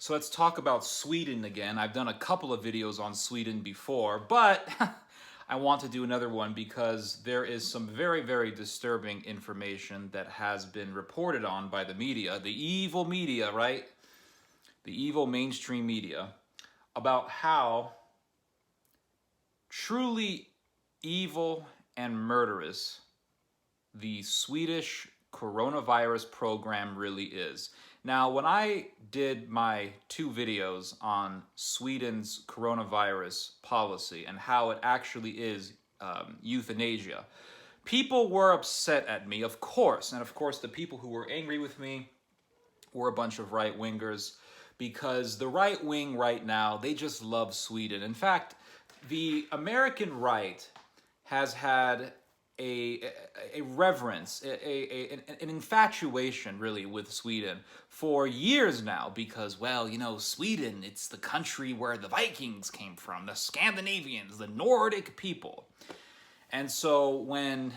So let's talk about Sweden again. I've done a couple of videos on Sweden before, but I want to do another one because there is some very, very disturbing information that has been reported on by the media, the evil media, right? The evil mainstream media, about how truly evil and murderous the Swedish coronavirus program really is. Now, when I did my two videos on Sweden's coronavirus policy and how it actually is euthanasia, people were upset at me, of course. And of course, the people who were angry with me were a bunch of right-wingers, because the right wing right now, they just love Sweden. In fact, the American right has had a reverence, an infatuation really with Sweden for years now, because, well, you know, Sweden, it's the country where the Vikings came from, the Scandinavians, the Nordic people. And so when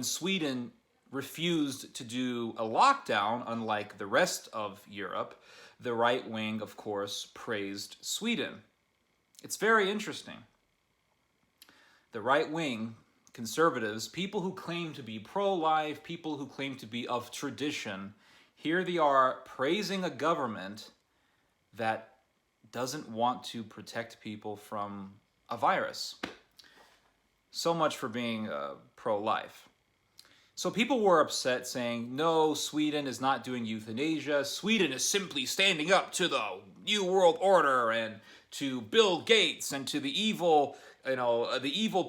Sweden refused to do a lockdown, unlike the rest of Europe, the right wing, of course, praised Sweden. It's very interesting. The right wing, conservatives, people who claim to be pro-life, people who claim to be of tradition, here they are praising a government that doesn't want to protect people from a virus. So much for being pro-life. So people were upset, saying, no, Sweden is not doing euthanasia. Sweden is simply standing up to the New World Order and to Bill Gates and to the evil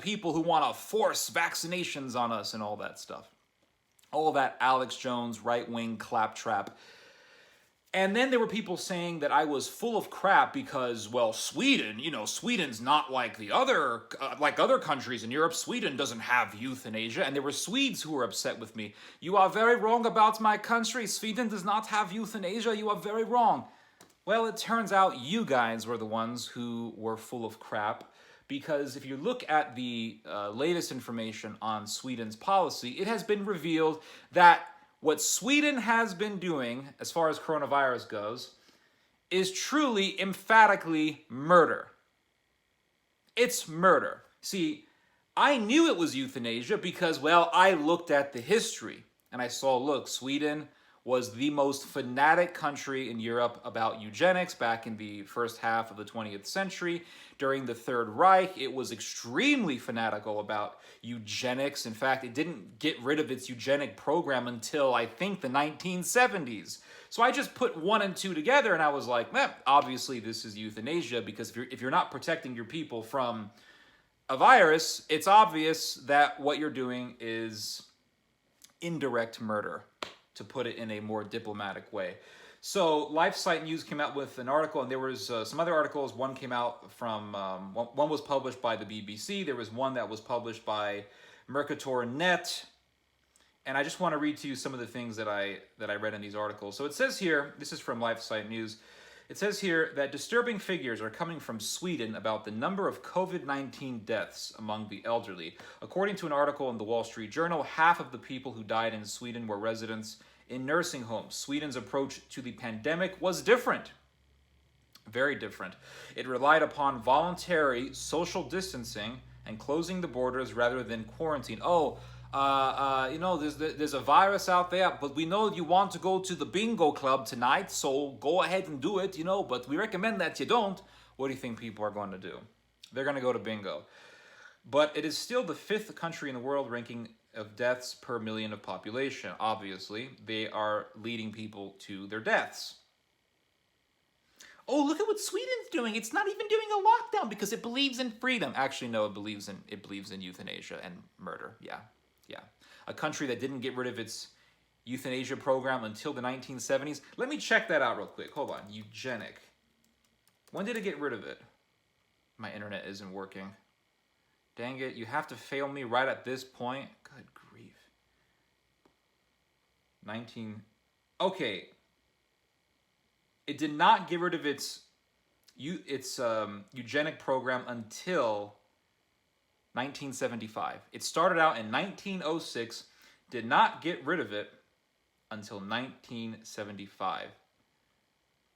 people who want to force vaccinations on us and all that stuff. All that Alex Jones right-wing claptrap. And then there were people saying that I was full of crap because, well, Sweden, you know, Sweden's not like the other countries in Europe. Sweden doesn't have euthanasia. And there were Swedes who were upset with me. You are very wrong about my country. Sweden does not have euthanasia. You are very wrong. Well, it turns out you guys were the ones who were full of crap, because if you look at the latest information on Sweden's policy, it has been revealed that what Sweden has been doing, as far as coronavirus goes, is truly, emphatically murder. It's murder. See, I knew it was euthanasia because, well, I looked at the history and I saw, look, Sweden was the most fanatic country in Europe about eugenics back in the first half of the 20th century. During the Third Reich, it was extremely fanatical about eugenics. In fact, it didn't get rid of its eugenic program until, I think, the 1970s. So I just put one and two together and I was like, obviously this is euthanasia, because if you're not protecting your people from a virus, it's obvious that what you're doing is indirect murder, to put it in a more diplomatic way. So LifeSite News came out with an article, and there was some other articles. One came out from, one was published by the BBC. There was one that was published by Mercator Net. And I just want to read to you some of the things that I read in these articles. So it says here, this is from LifeSite News, it says here that disturbing figures are coming from Sweden about the number of COVID-19 deaths among the elderly. According to an article in the Wall Street Journal, half of the people who died in Sweden were residents in nursing homes. Sweden's approach to the pandemic was different. Very different. It relied upon voluntary social distancing and closing the borders rather than quarantine. You know, there's a virus out there, but we know you want to go to the bingo club tonight, so go ahead and do it, you know, but we recommend that you don't. What do you think people are going to do? They're going to go to bingo. But it is still the 5th country in the world ranking of deaths per million of population. Obviously, they are leading people to their deaths. Oh, look at what Sweden's doing. It's not even doing a lockdown because it believes in freedom. Actually, no, it believes in euthanasia and murder. Yeah. A country that didn't get rid of its euthanasia program until the 1970s. Let me check that out real quick. Hold on. Eugenic. When did it get rid of it? My internet isn't working. Dang it. You have to fail me right at this point. Good grief. Okay. It did not get rid of its eugenic program until 1975. It started out in 1906, did not get rid of it until 1975.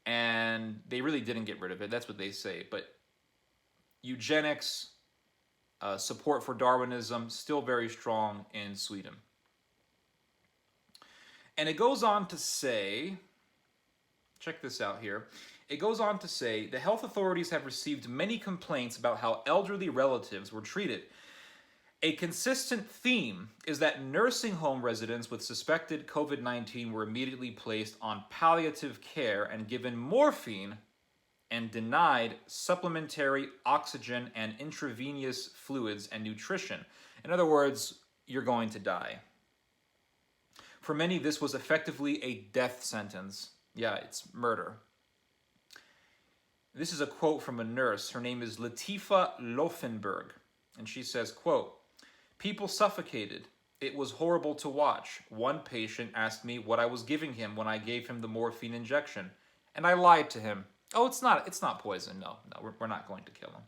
and they really didn't get rid of it. That's what they say. But eugenics, support for Darwinism, still very strong in Sweden. And it goes on to say, check this out here. It goes on to say, the health authorities have received many complaints about how elderly relatives were treated. A consistent theme is that nursing home residents with suspected COVID-19 were immediately placed on palliative care and given morphine and denied supplementary oxygen and intravenous fluids and nutrition. In other words, you're going to die. For many, this was effectively a death sentence. Yeah, it's murder. This is a quote from a nurse. Her name is Latifa Loeffenberg. And she says, quote, "People suffocated. It was horrible to watch. One patient asked me what I was giving him when I gave him the morphine injection. And I lied to him. Oh, it's not poison. No, we're not going to kill him."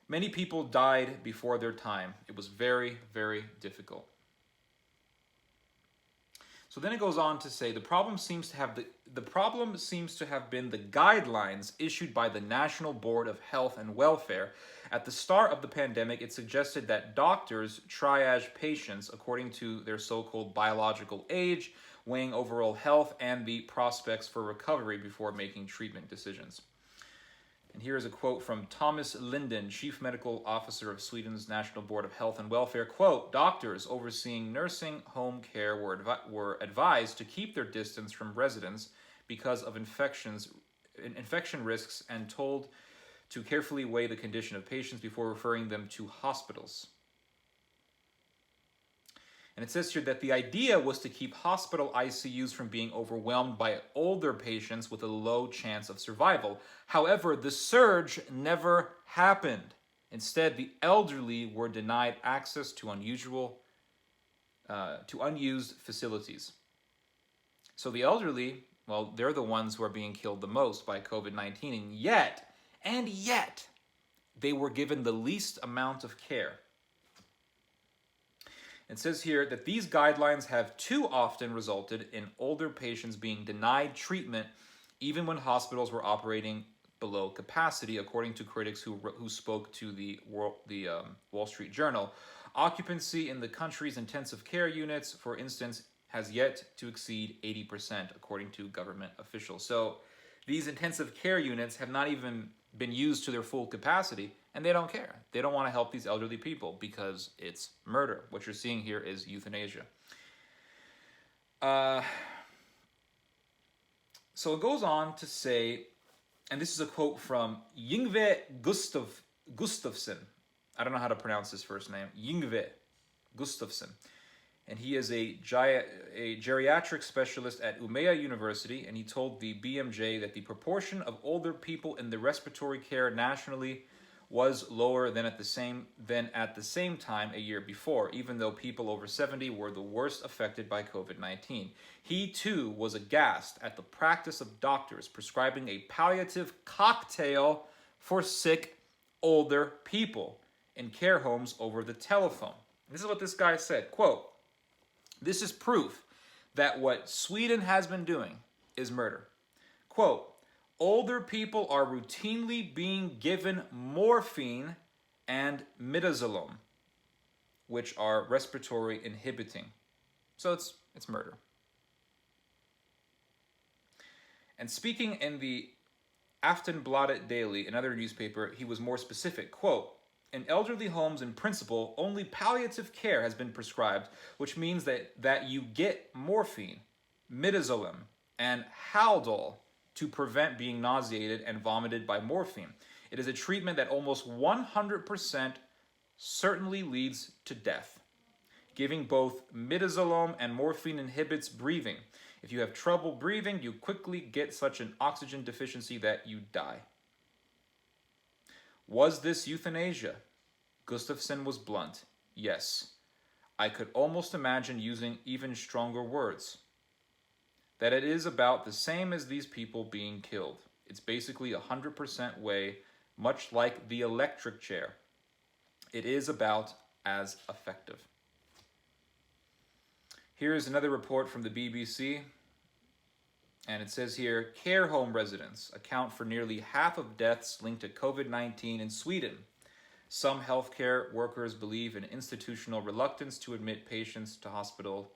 Many people died before their time. It was very, very difficult. So then it goes on to say the problem seems to have been the guidelines issued by the National Board of Health and Welfare. At the start of the pandemic, it suggested that doctors triage patients according to their so-called biological age, weighing overall health and the prospects for recovery before making treatment decisions. And here is a quote from Thomas Linden, Chief Medical Officer of Sweden's National Board of Health and Welfare. Quote, "Doctors overseeing nursing home care were advised to keep their distance from residents because of infection risks and told to carefully weigh the condition of patients before referring them to hospitals." And it says here that the idea was to keep hospital ICUs from being overwhelmed by older patients with a low chance of survival. However, the surge never happened. Instead, the elderly were denied access to unused facilities. So the elderly, well, they're the ones who are being killed the most by COVID-19, and yet, they were given the least amount of care. It says here that these guidelines have too often resulted in older patients being denied treatment even when hospitals were operating below capacity, according to critics who spoke to the Wall Street Journal. Occupancy in the country's intensive care units, for instance, has yet to exceed 80%, according to government officials. So these intensive care units have not even been used to their full capacity, and they don't care. They don't want to help these elderly people because it's murder. What you're seeing here is euthanasia. So it goes on to say, and this is a quote from Yngve Gustafsson. I don't know how to pronounce his first name. Yngve Gustafsson. And he is a geriatric specialist at Umeå University, and he told the BMJ that the proportion of older people in the respiratory care nationally was lower than at the same time a year before, even though people over 70 were the worst affected by COVID-19. He too was aghast at the practice of doctors prescribing a palliative cocktail for sick older people in care homes over the telephone. This is what this guy said, quote, "This is proof that what Sweden has been doing is murder." Quote, "Older people are routinely being given morphine and midazolam, which are respiratory inhibiting." So it's murder. And speaking in the Aftonbladet Daily, another newspaper, he was more specific. Quote, "In elderly homes, in principle, only palliative care has been prescribed, which means that you get morphine, midazolam, and Haldol to prevent being nauseated and vomited by morphine. It is a treatment that almost 100% certainly leads to death. Giving both midazolam and morphine inhibits breathing. If you have trouble breathing, you quickly get such an oxygen deficiency that you die." Was this euthanasia? Gustafsson was blunt. Yes. I could almost imagine using even stronger words. That it is about the same as these people being killed. It's basically 100% way, much like the electric chair. It is about as effective. Here's another report from the BBC. And it says here, care home residents account for nearly half of deaths linked to COVID-19 in Sweden. Some healthcare workers believe an institutional reluctance to admit patients to hospital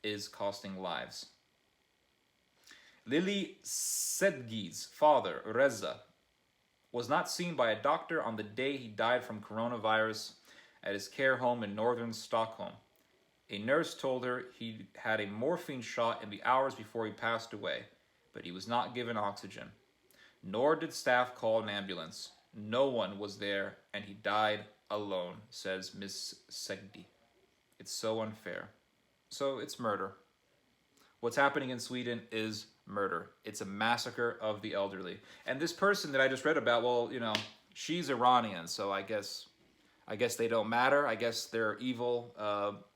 is costing lives. Lily Sedgi's father, Reza, was not seen by a doctor on the day he died from coronavirus at his care home in northern Stockholm. A nurse told her he had a morphine shot in the hours before he passed away, but he was not given oxygen. Nor did staff call an ambulance. No one was there, and he died alone, says Miss Segdi. It's so unfair. So it's murder. What's happening in Sweden is murder. It's a massacre of the elderly. And this person that I just read about, well, you know, she's Iranian, so I guess they don't matter. I guess they're evil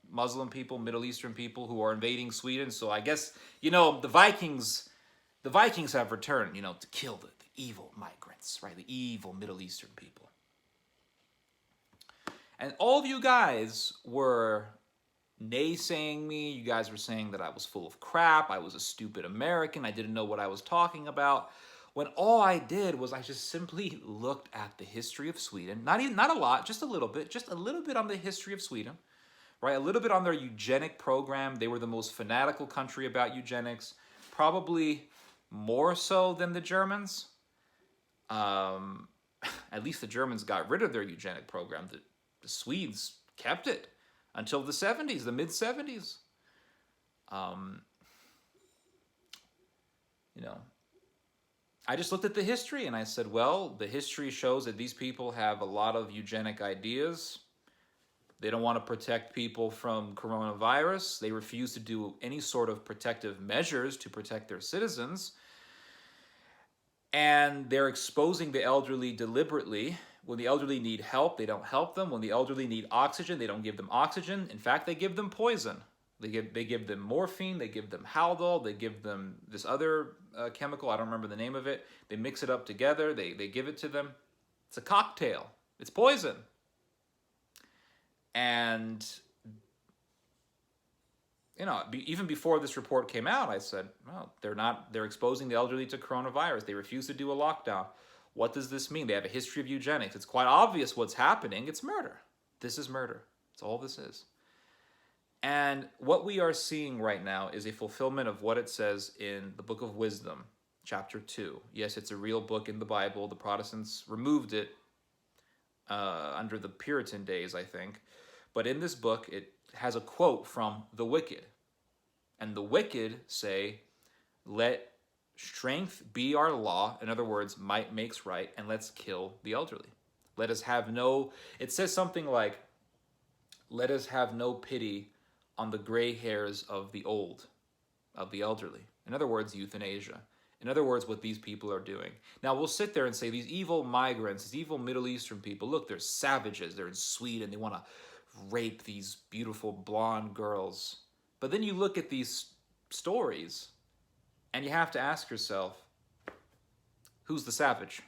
Muslim people, Middle Eastern people who are invading Sweden. So I guess, you know, the Vikings have returned, you know, to kill the evil migrants, right? The evil Middle Eastern people. And all of you guys were naysaying me. You guys were saying that I was full of crap. I was a stupid American. I didn't know what I was talking about. When all I did was I just simply looked at the history of Sweden. Not a lot, just a little bit on the history of Sweden, right? A little bit on their eugenic program. They were the most fanatical country about eugenics, probably more so than the Germans. At least the Germans got rid of their eugenic program. The Swedes kept it until the 70s, the mid-70s. You know, I just looked at the history and I said, well, the history shows that these people have a lot of eugenic ideas. They don't want to protect people from coronavirus. They refuse to do any sort of protective measures to protect their citizens. And they're exposing the elderly deliberately. When the elderly need help, they don't help them. When the elderly need oxygen, they don't give them oxygen. In fact, they give them poison. They give them morphine, they give them Haldol, they give them this other chemical, I don't remember the name of it. They mix it up together, they give it to them. It's a cocktail. It's poison. And, you know, even before this report came out, I said, well, they're exposing the elderly to coronavirus. They refuse to do a lockdown. What does this mean? They have a history of eugenics. It's quite obvious what's happening. It's murder. This is murder. That's all this is. And what we are seeing right now is a fulfillment of what it says in the Book of Wisdom, chapter 2. Yes, it's a real book in the Bible. The Protestants removed it under the Puritan days, I think. But in this book, it has a quote from the wicked. And the wicked say, let strength be our law. In other words, might makes right, and let's kill the elderly. Let us have no, it says something like, let us have no pity on the gray hairs of the old, of the elderly. In other words, euthanasia. In other words, what these people are doing. Now, we'll sit there and say, these evil migrants, these evil Middle Eastern people, look, they're savages. They're in Sweden. They want to rape these beautiful blonde girls. But then you look at these stories, and you have to ask yourself, who's the savage?